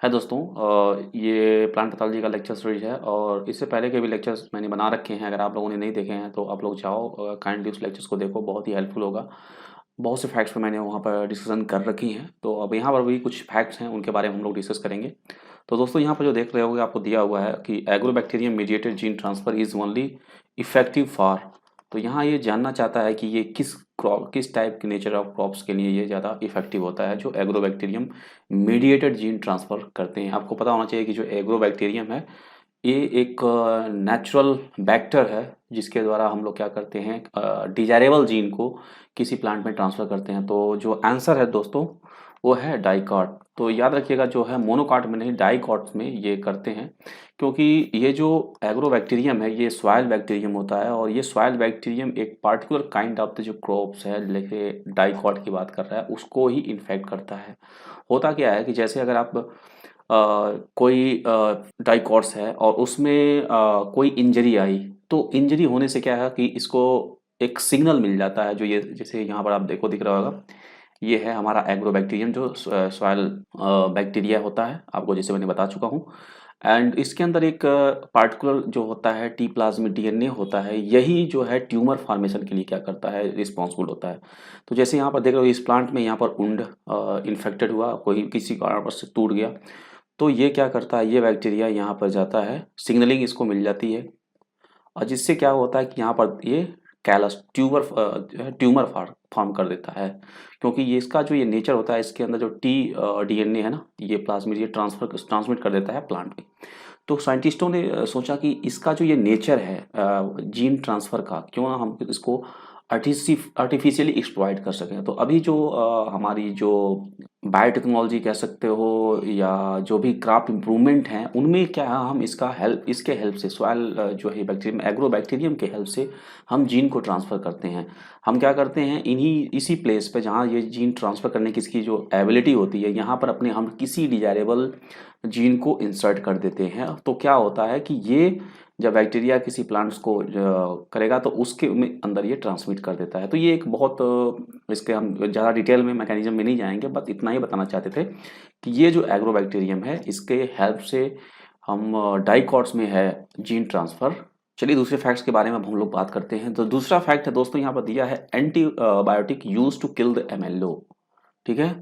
है दोस्तों। ये प्लांट पैथोलॉजी का लेक्चर सीरीज है और इससे पहले के भी लेक्चर्स मैंने बना रखे हैं। अगर आप लोगों ने नहीं देखे हैं तो आप लोग जाओ काइंडली उस लेक्चर्स को देखो, बहुत ही हेल्पफुल होगा। बहुत से फैक्ट्स पे मैंने वहाँ पर डिस्कशन कर रखी हैं, तो अब यहाँ पर भी कुछ फैक्ट्स हैं, उनके बारे में हम लोग डिस्कस करेंगे। तो दोस्तों यहाँ पर जो देख रहे होगे आपको दिया हुआ है कि agrobacterium mediated gene transfer is only effective for. तो यहाँ ये जानना चाहता है कि ये किस टाइप के नेचर ऑफ क्रॉप्स के लिए ये ज़्यादा इफेक्टिव होता है, जो एग्रोबैक्टीरियम मीडिएटेड जीन ट्रांसफ़र करते हैं। आपको पता होना चाहिए कि जो एग्रोबैक्टीरियम है ये एक नेचुरल बैक्टर है, जिसके द्वारा हम लोग क्या करते हैं, डिजायरेबल जीन को किसी प्लांट में ट्रांसफ़र करते हैं। तो जो आंसर है दोस्तों वो है डाइकॉट। तो याद रखिएगा, जो है मोनोकॉट में नहीं, डाइकॉट में ये करते हैं, क्योंकि ये जो एग्रोबैक्टीरियम है ये सॉइल बैक्टीरियम होता है और ये सॉइल बैक्टीरियम एक पार्टिकुलर काइंड ऑफ द जो क्रॉप्स है, जैसे डाइकॉट की बात कर रहा है, उसको ही इन्फेक्ट करता है। होता क्या है कि जैसे अगर आप कोई डाइकॉट्स है और उसमें कोई इंजरी आई, तो इंजरी होने से क्या है कि इसको एक सिग्नल मिल जाता है। जो ये जैसे यहाँ पर आप देखो दिख रहा होगा, ये है हमारा एग्रोबैक्टीरियम जो सॉइल बैक्टीरिया होता है, आपको जैसे मैंने बता चुका हूँ। एंड इसके अंदर एक पार्टिकुलर जो होता है टी प्लाज्मिड डीएनए होता है, यही जो है ट्यूमर फॉर्मेशन के लिए क्या करता है, रिस्पॉन्सिबल होता है। तो जैसे यहाँ पर देख रहे हो इस प्लांट में यहाँ पर उंड इन्फेक्टेड हुआ, कोई किसी कारण से टूट गया, तो ये क्या करता है, ये बैक्टीरिया यहाँ पर जाता है, सिग्नलिंग इसको मिल जाती है और जिससे क्या होता है कि यहाँ पर ये कैलस ट्यूमर फॉर्म कर देता है। क्योंकि ये इसका जो ये नेचर होता है, इसके अंदर जो टी डीएनए है ना, ये प्लाज्मिड ये ट्रांसमिट कर देता है प्लांट में। तो साइंटिस्टों ने सोचा कि इसका जो ये नेचर है जीन ट्रांसफ़र का, क्यों ना हम इसको आर्टिफिशियली एक्सप्लॉइट कर सकें। तो अभी जो हमारी जो बायोटेक्नोलॉजी कह सकते हो या जो भी क्रॉप इम्प्रूवमेंट हैं, उनमें क्या है, हम इसके हेल्प से सॉइल जो है बैक्टीरियम एग्रोबैक्टीरियम के हेल्प से हम जीन को ट्रांसफ़र करते हैं। हम क्या करते हैं, इसी प्लेस पे जहाँ ये जीन ट्रांसफ़र करने की इसकी जो एबिलिटी होती है, यहाँ पर अपने हम किसी डिजायरेबल जीन को इंसर्ट कर देते हैं। तो क्या होता है कि ये जब बैक्टीरिया किसी प्लांट्स को करेगा तो उसके अंदर ये ट्रांसमिट कर देता है। तो ये एक बहुत इसके हम ज़्यादा डिटेल में मैकेनिज्म में नहीं जाएंगे, बस इतना ही बताना चाहते थे कि ये जो एग्रोबैक्टीरियम है, इसके हेल्प से हम डाइकॉट्स में है जीन ट्रांसफ़र। चलिए दूसरे फैक्ट्स के बारे में अब हम लोग बात करते हैं। तो दूसरा फैक्ट है दोस्तों, यहाँ पर दिया है antibiotic use to kill the MLO. ठीक है,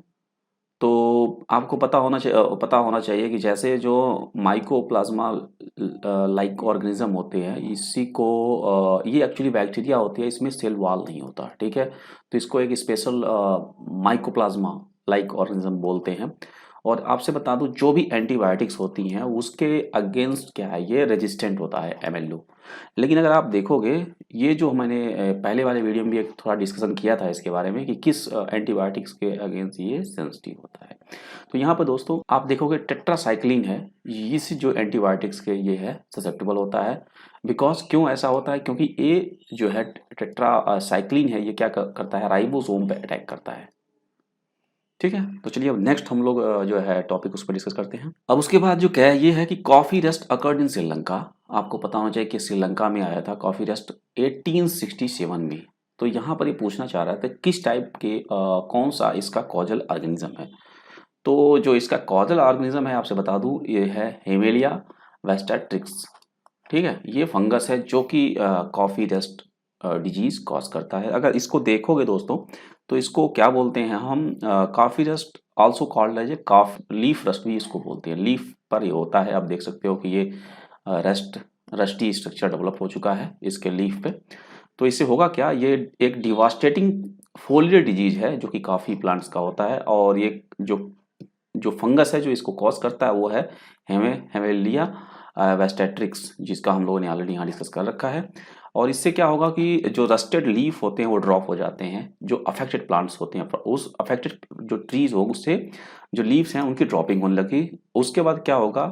तो आपको पता होना चाहिए कि जैसे जो माइकोप्लाज्मा लाइक ऑर्गेनिज्म होते हैं, इसी को ये एक्चुअली बैक्टीरिया होती है, इसमें सेल वॉल नहीं होता। ठीक है, तो इसको एक स्पेशल माइकोप्लाज्मा लाइक ऑर्गेनिज्म बोलते हैं। और आपसे बता दूं, जो भी एंटीबायोटिक्स होती हैं उसके अगेंस्ट क्या है, ये रेजिस्टेंट होता है एमएलओ। लेकिन अगर आप देखोगे, ये जो मैंने पहले वाले वीडियो में भी एक थोड़ा डिस्कशन किया था इसके बारे में कि किस एंटीबायोटिक्स के अगेंस्ट ये सेंसिटिव होता है। तो यहाँ पर दोस्तों आप देखोगे टेट्रासाइक्लिन है, इस जो एंटीबायोटिक्स के ये है ससेप्टेबल होता है। बिकॉज क्यों ऐसा होता है, क्योंकि ये जो है टेट्रासाइक्लिन है, ये क्या करता है, राइबोसोम पे अटैक करता है। ठीक है, तो चलिए अब नेक्स्ट हम लोग जो है टॉपिक उस पर डिस्कस करते हैं। अब उसके बाद जो क्या है, ये है कि coffee rust occurred in Sri Lanka. आपको पता होना चाहिए कि श्रीलंका में आया था कॉफी रस्ट 1867 में। तो यहाँ पर ये पूछना चाह रहा था किस टाइप के कौन सा इसका कॉजल ऑर्गेनिज्म है। तो जो इसका कॉजल ऑर्गेनिज्म है, आपसे बता दूं, ये है हेमेलिया वेस्टाट्रिक्स। ठीक है, ये फंगस है जो कि कॉफी डस्ट डिजीज कॉज करता है। अगर इसको देखोगे दोस्तों, तो इसको क्या बोलते हैं हम, coffee dust also called as a coffee leaf rust भी इसको बोलते हैं। लीफ पर ये होता है, आप देख सकते हो कि ये रस्टी स्ट्रक्चर डेवलप हो चुका है इसके लीफ पे। तो इससे होगा क्या, ये एक डिवास्टेटिंग फोलियर डिजीज है जो कि काफ़ी प्लांट्स का होता है। और ये जो जो फंगस है जो इसको कॉज करता है वो है हेमेलिया वेस्टेट्रिक्स, जिसका हम लोगों ने ऑलरेडी यहाँ डिस्कस कर रखा है। और इससे क्या होगा कि जो रस्टेड लीफ होते हैं वो ड्रॉप हो जाते हैं, जो अफेक्टेड प्लांट्स होते हैं, उस अफेक्टेड जो ट्रीज हो उससे जो लीव्स हैं उनकी ड्रॉपिंग होने लगी। उसके बाद क्या होगा,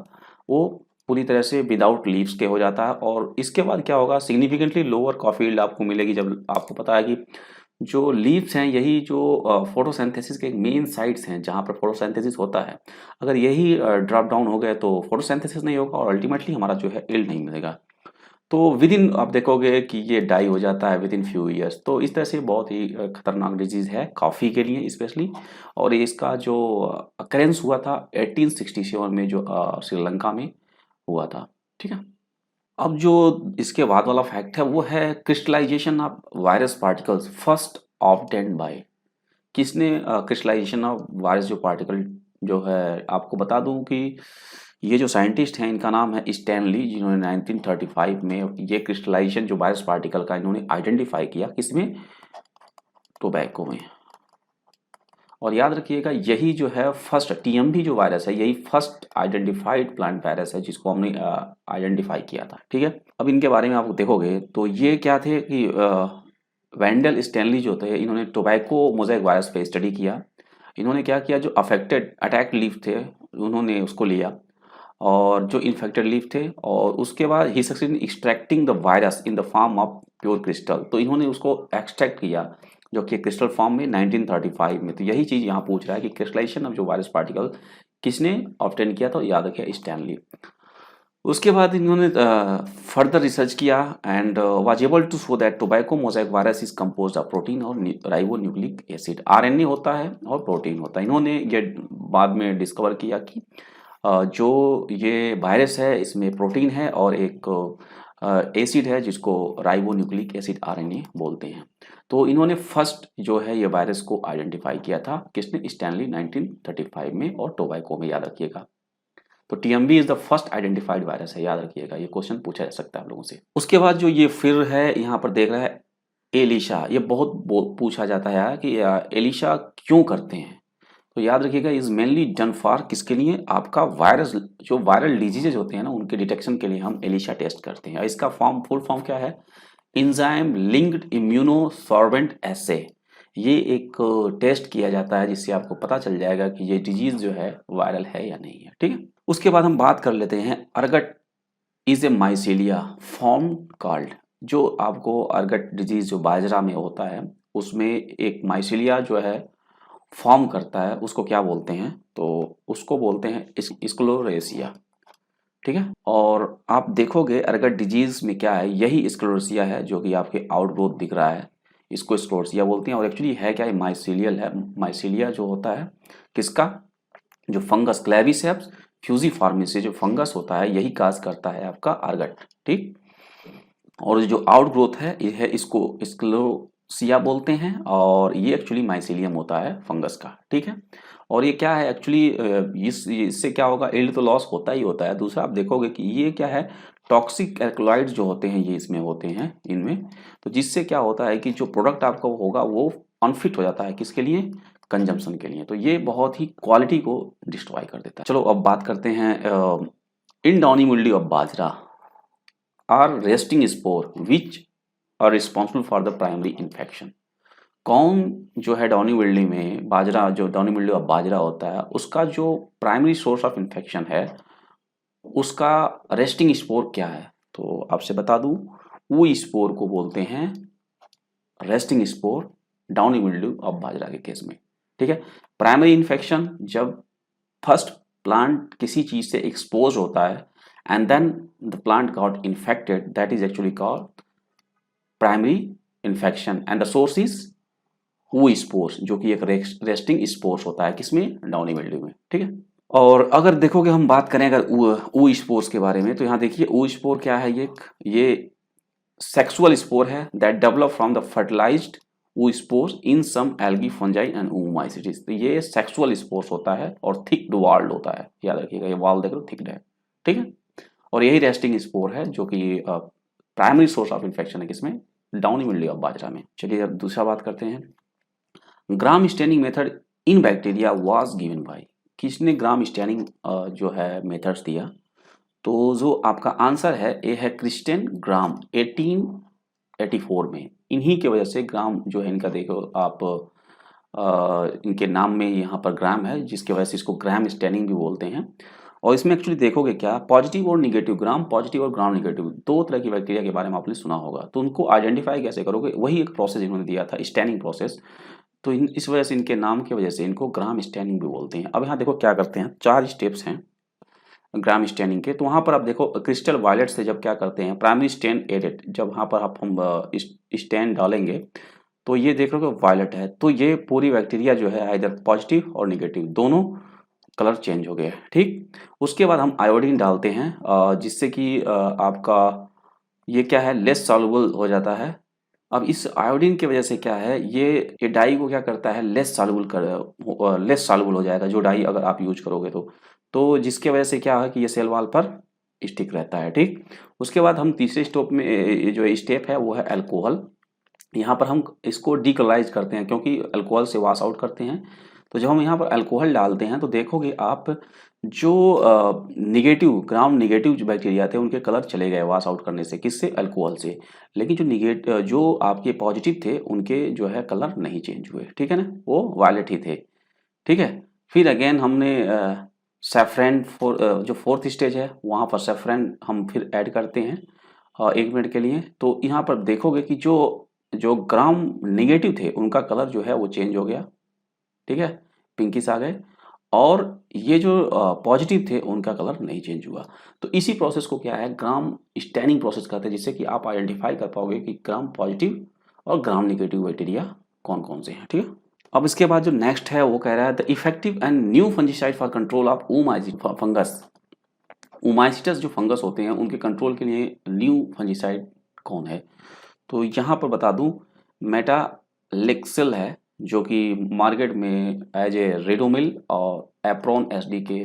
वो पूरी तरह से विदाउट लीव्स के हो जाता है। और इसके बाद क्या होगा, सिग्निफिकेंटली लोअर कॉफी यील्ड आपको मिलेगी। जब आपको पता है कि जो लीव्स हैं यही जो फोटोसिंथेसिस के मेन साइट्स हैं जहाँ पर फोटोसिंथेसिस होता है, अगर यही ड्रॉप डाउन हो गए तो फोटोसिंथेसिस नहीं होगा और अल्टीमेटली हमारा जो है यील्ड नहीं मिलेगा। तो विद इन आप देखोगे कि ये डाई हो जाता है विद इन फ्यू ईयर्स। तो इस तरह से बहुत ही खतरनाक डिजीज़ है कॉफ़ी के लिए स्पेशली। और इसका जो अकरेंस हुआ था 1867 में, जो श्रीलंका में हुआ था। ठीक है। अब जो इसके बाद वाला फैक्ट है वो है crystallisation of virus particles first obtained by. किसने क्रिस्टलाइजेशन ऑफ वायरस जो पार्टिकल जो है, आपको बता दूं कि ये जो साइंटिस्ट हैं इनका नाम है स्टैनली, जिन्होंने 1935 में ये क्रिस्टलाइजेशन जो वायरस पार्टिकल का इन्होंने आइडेंटिफाई किया। किसमें? टोबैको में। और याद रखिएगा यही जो है फर्स्ट टीएमवी जो वायरस है, यही फर्स्ट आइडेंटिफाइड प्लांट वायरस है जिसको हमने आइडेंटिफाई किया था। ठीक है। अब इनके बारे में आप देखोगे तो ये क्या थे कि वेंडल स्टैनली जो थे, इन्होंने टोबैको मोज़ेक वायरस पे स्टडी किया। इन्होंने क्या किया, जो अफेक्टेड अटैक लीफ थे उन्होंने उसको लिया, और जो इन्फेक्टेड लीफ थे, और उसके बाद ही succeed in extracting the virus in the form of pure crystal. तो इन्होंने उसको एक्सट्रैक्ट किया जो कि क्रिस्टल फॉर्म में 1935 में। तो यही चीज़ यहाँ पूछ रहा है कि क्रिस्टलाइजेशन ऑफ जो वायरस पार्टिकल किसने ऑब्टेन किया, तो याद रखिए स्टैनली। उसके बाद इन्होंने फर्दर रिसर्च किया and was able to show that tobacco mosaic virus is composed of protein और राइबो न्यूक्लिक एसिड। आरएनए होता है और प्रोटीन होता है। इन्होंने ये बाद में डिस्कवर किया कि जो ये वायरस है इसमें प्रोटीन है और एक एसिड है जिसको राइबो न्यूक्लिक एसिड आरएनए बोलते हैं। तो इन्होंने फर्स्ट जो है ये वायरस को आइडेंटिफाई किया था। किसने? स्टैनली 1935 में, और टोबैको में, याद रखिएगा। तो TMV is the first identified virus है, याद रखिएगा। ये क्वेश्चन पूछा जा सकता है आप लोगों से। उसके बाद जो ये फिर है यहाँ पर देख रहा है एलिशा, ये बहुत पूछा जाता है कि एलिशा क्यों करते हैं। तो याद रखिएगा इज मेनली डन फॉर किसके लिए? आपका वायरस, जो वायरल डिजीजेज होते हैं ना उनके डिटेक्शन के लिए हम एलिशा टेस्ट करते हैं। इसका फुल फॉर्म क्या है? एंजाइम लिंक्ड इम्यूनोसॉर्बेंट एसे। ये एक टेस्ट किया जाता है जिससे आपको पता चल जाएगा कि ये डिजीज जो है वायरल है या नहीं है। ठीक है। उसके बाद हम बात कर लेते हैं ergot is a mycelia form called. जो आपको अर्गट डिजीज जो बाजरा में होता है उसमें एक माइसीलिया जो है फॉर्म करता है, उसको क्या बोलते हैं? तो उसको बोलते हैं स्क्लेरोसिया। ठीक है। और आप देखोगे अर्गट डिजीज में क्या है, यही स्क्लेरोसिया है जो कि आपके आउटग्रोथ दिख रहा है, इसको स्क्लेरोसिया बोलते हैं। और एक्चुअली है क्या? माइसीलियल है। माइसीलिया जो होता है किसका? जो फंगस क्लेविसेप्स फ्यूजिफॉर्मिस से जो फंगस होता है यही काज करता है आपका अर्गट। ठीक। और जो आउटग्रोथ है ये है, इसको स्क्लेरोसिया बोलते हैं, और ये एक्चुअली माइसीलियम होता है फंगस का। ठीक है। और ये क्या है एक्चुअली, इससे क्या होगा? यील्ड तो लॉस होता ही होता है। दूसरा आप देखोगे कि ये क्या है, टॉक्सिक एल्कलॉइड्स जो होते हैं ये इसमें होते हैं इनमें। तो जिससे क्या होता है कि जो प्रोडक्ट आपका होगा वो अनफिट हो जाता है किसके लिए? कंजम्पशन के लिए। तो ये बहुत ही क्वालिटी को डिस्ट्रॉय कर देता है। चलो अब बात करते हैं in downy mildew of bajra are resting spore which are responsible for the primary infection. कौन जो है डाउनी मिल्ड्यू में बाजरा, जो डाउनी मिल्ड्यू ऑफ बाजरा होता है उसका जो प्राइमरी सोर्स ऑफ इन्फेक्शन है उसका रेस्टिंग स्पोर क्या है? तो आपसे बता दूं, वो स्पोर को बोलते हैं resting spore downy mildew of bajra के केस में। ठीक है। प्राइमरी इन्फेक्शन जब फर्स्ट प्लांट किसी चीज से एक्सपोज होता है and then the plant got infected, that is actually called primary infection and the source is वो स्पोर्स, जो कि एक रेस्टिंग स्पोर्स होता है किसमें? डाउनी मिल्ड्यू में। ठीक है। और अगर देखोगे हम बात करें अगर ओ स्पोर्स के बारे में, तो यहाँ देखिए ओ स्पोर क्या है, ये सेक्सुअल स्पोर है that develop from the fertilized वो spores in some algae fungi and oomycetes. तो ये सेक्सुअल स्पोर्स होता है और थिक वॉल्ड होता है, याद रखिएगा ये वॉल देख लो थिक है। ठीक है। और यही रेस्टिंग स्पोर है जो कि प्राइमरी सोर्स ऑफ इन्फेक्शन है किसमें? डाउनी मिल्ड्यू ऑफ बाजरा में। चलिए अब दूसरा बात करते हैं, gram staining method in bacteria was given by. किसने ग्राम स्टेनिंग जो है मेथड्स दिया? तो जो आपका आंसर है ये है क्रिस्टियन ग्राम 1884 में। इन्हीं के वजह से ग्राम जो है इनका देखो आप इनके नाम में यहाँ पर ग्राम है जिसकी वजह से इसको ग्राम स्टेनिंग भी बोलते हैं। और इसमें एक्चुअली देखोगे क्या, पॉजिटिव और निगेटिव, ग्राम पॉजिटिव और ग्राम निगेटिव, दो तरह की बैक्टीरिया के बारे में आपने सुना होगा। तो उनको आइडेंटिफाई कैसे करोगे? वही एक प्रोसेस इन्होंने दिया था, स्टेनिंग प्रोसेस। तो इस वजह से इनके नाम की वजह से इनको ग्राम स्टेनिंग भी बोलते हैं। अब यहाँ देखो क्या करते हैं, 4 स्टेप्स हैं। ग्राम स्टेनिंग के, तो वहाँ पर आप देखो क्रिस्टल वायलेट से जब क्या करते हैं प्राइमरी स्टेन एडेड, जब वहाँ पर आप हम स्टेन डालेंगे तो ये देख रहे हो कि वायलेट है, तो ये पूरी बैक्टीरिया जो है इधर पॉजिटिव और निगेटिव दोनों कलर चेंज हो गया। ठीक, उसके बाद हम आयोडीन डालते हैं जिससे कि आपका ये क्या है लेस सॉल्युबल हो जाता है। अब इस आयोडीन की वजह से क्या है ये डाई को क्या करता है लेस सॉल्युबल हो जाएगा जो डाई अगर आप यूज करोगे तो जिसके वजह से क्या है कि ये सेल वॉल पर स्टिक रहता है। ठीक, उसके बाद हम तीसरे स्टेप में जो स्टेप है वो है अल्कोहल। यहाँ पर हम इसको डीकलराइज करते हैं क्योंकि अल्कोहल से वॉश आउट करते हैं। तो जब हम यहाँ पर अल्कोहल डालते हैं तो देखोगे आप जो निगेटिव ग्राम निगेटिव जो बैक्टीरिया थे उनके कलर चले गए वॉश आउट करने से, किससे, अल्कोहल से। लेकिन जो आपके पॉजिटिव थे उनके जो है कलर नहीं चेंज हुए। ठीक है ना, वो वायलेट ही थे। ठीक है, फिर अगेन हमने सैफरन जो फोर्थ स्टेज है वहाँ पर सैफरन हम फिर ऐड करते हैं 1 मिनट के लिए। तो यहाँ पर देखोगे कि जो ग्राम नेगेटिव थे उनका कलर जो है वो चेंज हो गया। ठीक है, पिंकिश आ गए, और ये जो पॉजिटिव थे उनका कलर नहीं चेंज हुआ। तो इसी प्रोसेस को क्या है ग्राम स्टैनिंग प्रोसेस कहते हैं, जिससे कि आप आइडेंटिफाई कर पाओगे कि ग्राम पॉजिटिव और ग्राम नेगेटिव बैक्टीरिया कौन कौन से हैं। ठीक है, अब इसके बाद जो नेक्स्ट है वो कह रहा है the effective and new fungicide for control of fungus. Oomycetes जो फंगस होते हैं उनके कंट्रोल के लिए न्यू फंजीसाइड कौन है। तो यहाँ पर बता दूं मेटालेक्सिल है जो कि मार्केट में एज ए रेडोमिल और एप्रोन एसडी के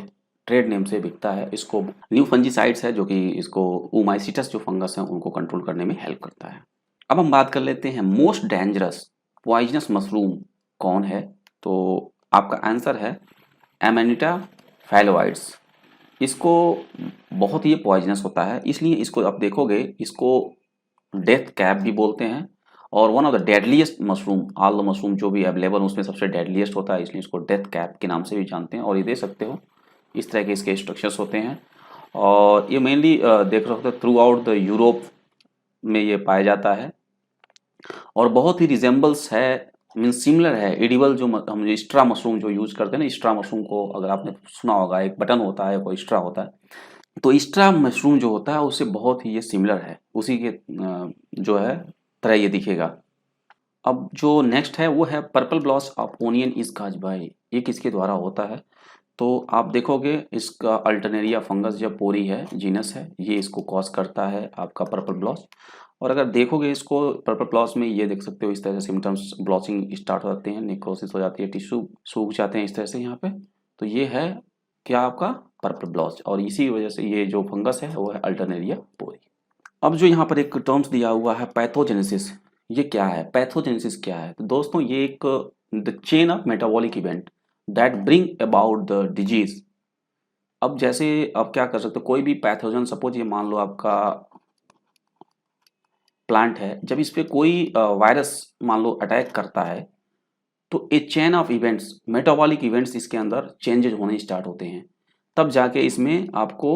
ट्रेड नेम से बिकता है। इसको न्यू फंजीसाइड्स है जो कि इसको ओमाइसीटस जो फंगस है उनको कंट्रोल करने में हेल्प करता है। अब हम बात कर लेते हैं मोस्ट डेंजरस पॉइजनस मशरूम कौन है। तो आपका आंसर है एमेनिटा फैलोइड्स। इसको बहुत ही पॉइजनस होता है, इसलिए इसको आप देखोगे इसको डेथ कैप भी बोलते हैं, और one of the deadliest mushroom all the mushroom जो भी अवेलेबल उसमें सबसे डेडलीस्ट होता है, इसलिए इसको डेथ कैप के नाम से भी जानते हैं। और ये देख सकते हो इस तरह के इसके स्ट्रक्चर्स होते हैं, और ये मेनली देख रहे हो थ्रू आउट द यूरोप में ये पाया जाता है, और बहुत ही रिजेंबल्स है मीन सिमिलर है एडिबल जो हम जो स्ट्रा मशरूम जो यूज करते हैं ना, स्ट्रा मशरूम को अगर आपने सुना होगा एक बटन होता है कोई स्ट्रा होता है, तो स्ट्रा मशरूम जो होता है उससे बहुत ही ये सिमिलर है, उसी के जो है तरह ये दिखेगा। अब जो नेक्स्ट है वो है पर्पल ब्लॉस ऑफ ओनियन इस भाई, ये किसके द्वारा होता है। तो आप देखोगे इसका अल्टरनेरिया फंगस जब पोरी है जीनस है, ये इसको कॉज करता है आपका पर्पल ब्लॉस। और अगर देखोगे इसको पर्पल ब्लॉस में ये देख सकते हो इस तरह से सिम्टम्स ब्लॉचिंग स्टार्ट हो जाते हैं, नेक्रोसिस हो जाती है, टिश्यू सूख जाते हैं इस तरह से यहाँ पे। तो ये है क्या आपका पर्पल ब्लॉच, और इसी वजह से ये जो फंगस है वो है अल्टरनेरिया पोरी। अब जो यहाँ पर एक टर्म्स दिया हुआ है पैथोजेनेसिस, ये क्या है, पैथोजेनेसिस क्या है। तो दोस्तों ये एक the chain of metabolic event that bring about the disease. अब जैसे आप क्या कर सकते हो, कोई भी पैथोजन सपोज ये मान लो आपका प्लांट है, जब इस पे कोई वायरस मान लो अटैक करता है तो a chain of events metabolic events इसके अंदर चेंजेस होने स्टार्ट होते हैं, तब जाके इसमें आपको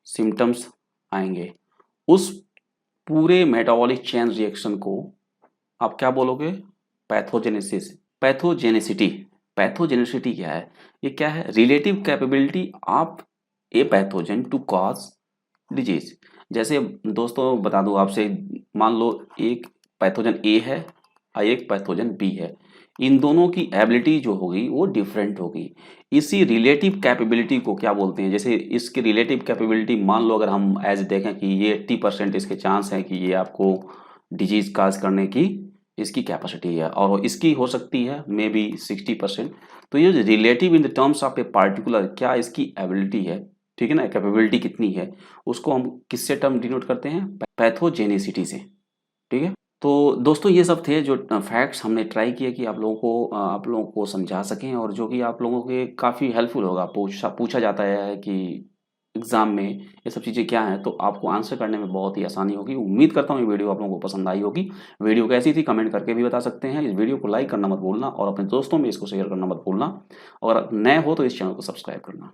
सिम्टम्स आएंगे। उस पूरे मेटाबॉलिक चेन रिएक्शन को आप क्या बोलोगे, पैथोजेनेसिस, पैथोजेनेसिटी। पैथोजेनेसिटी क्या है, ये क्या है, relative capability of a pathogen to cause disease. जैसे दोस्तों बता दूं आपसे, मान लो एक पैथोजन ए है और एक पैथोजन बी है, इन दोनों की एबिलिटी जो होगी वो डिफरेंट होगी। इसी रिलेटिव कैपेबिलिटी को क्या बोलते हैं, जैसे इसकी रिलेटिव कैपेबिलिटी मान लो अगर हम एज देखें कि ये 80% इसके चांस है कि ये आपको डिजीज काज करने की इसकी कैपेसिटी है, और इसकी हो सकती है मे बी 60%। तो ये relative in the terms of a particular क्या इसकी एबिलिटी है, ठीक है ना, कैपेबिलिटी कितनी है, उसको हम किससे टर्म डिनोट करते हैं, पैथोजेनेसिटी से। ठीक है, तो दोस्तों ये सब थे जो फैक्ट्स हमने ट्राई किए कि आप लोगों को समझा सकें, और जो कि आप लोगों के काफ़ी हेल्पफुल होगा। पूछा जाता है कि एग्ज़ाम में ये सब चीज़ें क्या हैं, तो आपको आंसर करने में बहुत ही आसानी होगी। उम्मीद करता हूँ ये वीडियो आप लोगों को पसंद आई होगी। वीडियो कैसी थी कमेंट करके भी बता सकते हैं। इस वीडियो को लाइक करना मत भूलना, और अपने दोस्तों में इसको शेयर करना मत भूलना, और नए हो तो इस चैनल को सब्सक्राइब करना।